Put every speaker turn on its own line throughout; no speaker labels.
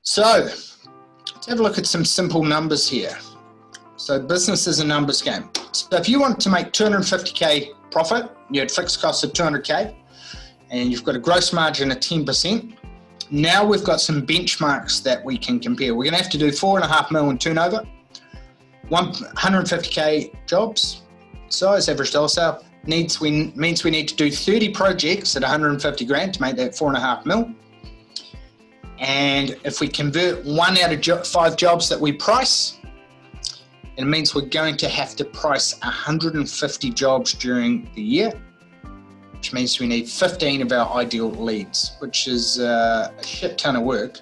So let's have a look at some simple numbers here. So business is a numbers game. So if you want to make 250K profit, you had fixed costs of 200K, and you've got a gross margin of 10%. Now we've got some benchmarks that we can compare. We're going to have to do 4.5 mil in turnover, 150K jobs size, average dollar sale. Means we need to do 30 projects at 150 grand to make that 4.5 mil. And if we convert 1 out of 5 jobs that we price, it means we're going to have to price 150 jobs during the year, which means we need 15 of our ideal leads, which is a shit ton of work,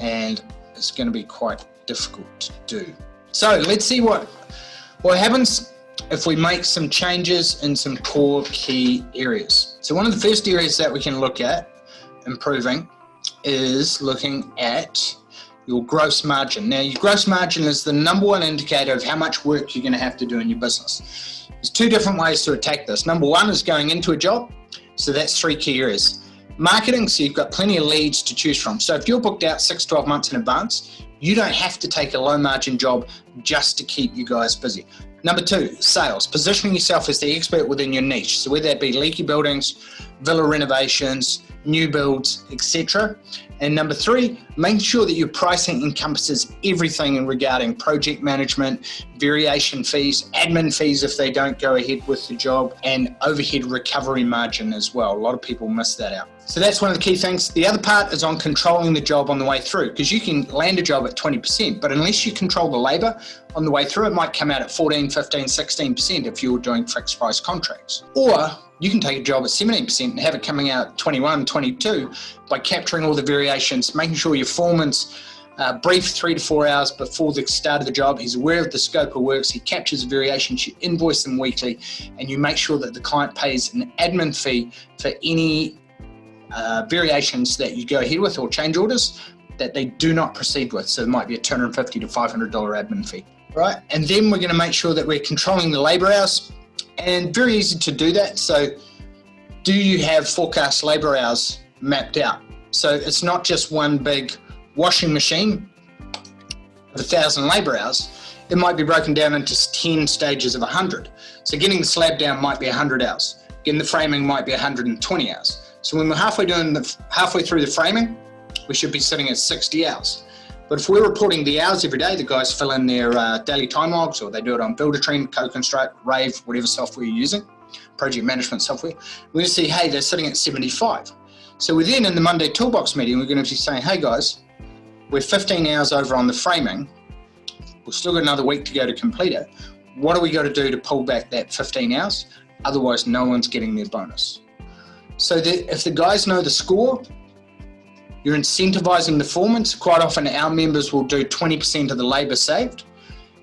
and it's going to be quite difficult to do. So let's see what happens if we make some changes in some core key areas. So one of the first areas that we can look at improving is looking at your gross margin. Now, your gross margin is the number one indicator of how much work you're going to have to do in your business. There's 2 different ways to attack this. Number 1 is going into a job. So that's 3 key areas. Marketing, so you've got plenty of leads to choose from. So if you're booked out 6-12 months in advance, you don't have to take a low margin job just to keep you guys busy. Number 2, sales, positioning yourself as the expert within your niche. So whether that be leaky buildings, villa renovations, new builds, etc. And number 3, making sure that your pricing encompasses everything regarding project management, variation fees, admin fees if they don't go ahead with the job, and overhead recovery margin as well. A lot of people miss that out. So that's one of the key things. The other part is on controlling the job on the way through, because you can land a job at 20%, but unless you control the labor on the way through, it might come out at 14, 15, 16% if you're doing fixed price contracts. Or you can take a job at 17% and have it coming out 21, 22 by capturing all the variations, making sure your foreman's brief 3 to 4 hours before the start of the job. He's aware of the scope of works. He captures the variations. You invoice them weekly, and you make sure that the client pays an admin fee for any variations that you go ahead with or change orders that they do not proceed with. So there might be a $250 to $500 admin fee, right? And then we're going to make sure that we're controlling the labor hours, and very easy to do that. So do you have forecast labor hours mapped out? So it's not just one big washing machine of 1,000 labor hours. It might be broken down into 10 stages of 100. So getting the slab down might be 100 hours. Getting the framing might be 120 hours. So when we're halfway through the framing, we should be sitting at 60 hours. But if we're reporting the hours every day, the guys fill in their daily time logs, or they do it on Buildertrend, CoConstruct, Rave, whatever software you're using, project management software, we're going to see, hey, they're sitting at 75. So we're then in the Monday Toolbox meeting, we're going to be saying, hey guys, we're 15 hours over on the framing. We've still got another week to go to complete it. What do we got to do to pull back that 15 hours? Otherwise, no one's getting their bonus. So that if the guys know the score, you're incentivizing the foreman. Quite often our members will do 20% of the labor saved,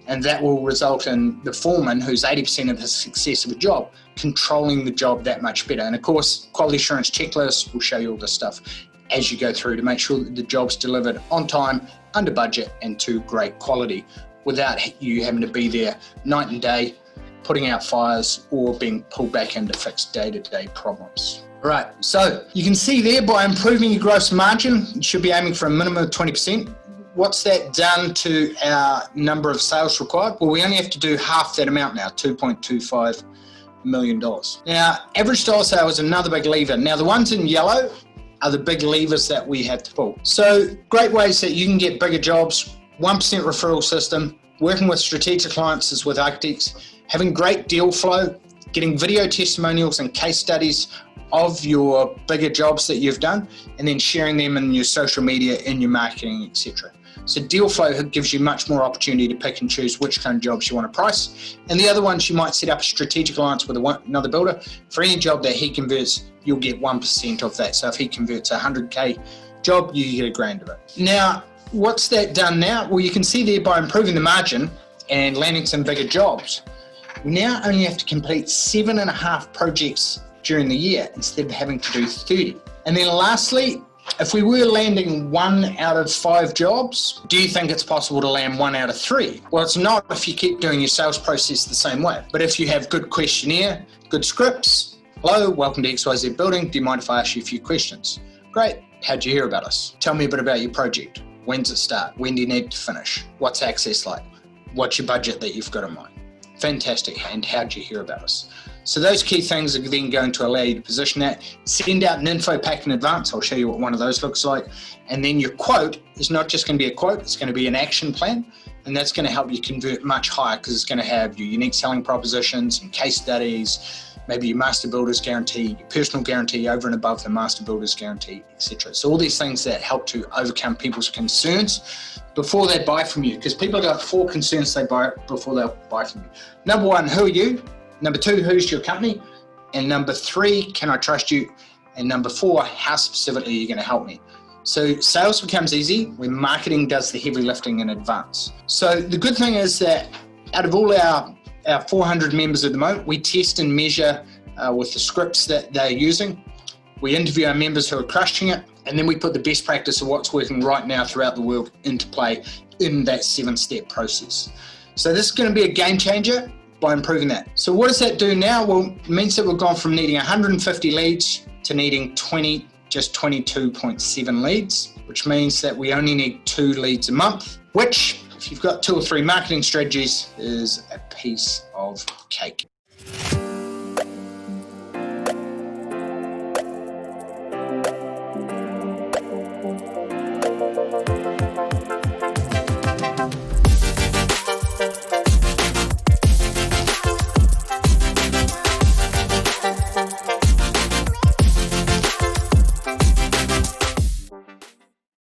and that will result in the foreman, who's 80% of the success of a job, controlling the job that much better. And of course, quality assurance checklists will show you all this stuff as you go through to make sure that the job's delivered on time, under budget, and to great quality without you having to be there night and day, putting out fires or being pulled back in to fix day-to-day problems. Right, so you can see there, by improving your gross margin, you should be aiming for a minimum of 20%. What's that done to our number of sales required? Well, we only have to do half that amount now, $2.25 million. Now, average dollar sale is another big lever. Now, the ones in yellow are the big levers that we have to pull. So great ways that you can get bigger jobs: 1% referral system, working with strategic alliances with architects, having great deal flow, getting video testimonials and case studies of your bigger jobs that you've done, and then sharing them in your social media, in your marketing, etc. So deal flow gives you much more opportunity to pick and choose which kind of jobs you want to price. And the other ones, you might set up a strategic alliance with another builder. For any job that he converts, you'll get 1% of that. So if he converts a 100K job, you get $1,000 of it. Now, what's that done now? Well, you can see there, by improving the margin and landing some bigger jobs, we now only have to complete 7.5 projects during the year instead of having to do 30. And then lastly, if we were landing 1 out of 5 jobs, do you think it's possible to land 1 out of 3? Well, it's not if you keep doing your sales process the same way. But if you have good questionnaire, good scripts, hello, welcome to XYZ Building, do you mind if I ask you a few questions? Great, how'd you hear about us? Tell me a bit about your project. When's it start? When do you need to finish? What's access like? What's your budget that you've got in mind? Fantastic. And how'd you hear about us? So those key things are then going to allow you to position that. Send out an info pack in advance. I'll show you what one of those looks like. And then your quote is not just going to be a quote, it's going to be an action plan. And that's going to help you convert much higher because it's going to have your unique selling propositions and case studies, maybe your master builder's guarantee, your personal guarantee over and above the master builder's guarantee, etc. So all these things that help to overcome people's concerns before they buy from you, because people have got 4 concerns they buy before they'll buy from you. Number 1, who are you? Number 2, who's your company? And number 3, can I trust you? And number 4, how specifically are you going to help me? So sales becomes easy when marketing does the heavy lifting in advance. So the good thing is that out of all our 400 members at the moment, we test and measure with the scripts that they're using. We interview our members who are crushing it, and then we put the best practice of what's working right now throughout the world into play in that 7-step process. So this is going to be a game changer by improving that. So what does that do now? Well, it means that we've gone from needing 150 leads to needing just 22.7 leads, which means that we only need 2 leads a month, which, if you've got 2 or 3 marketing strategies, is a piece of cake.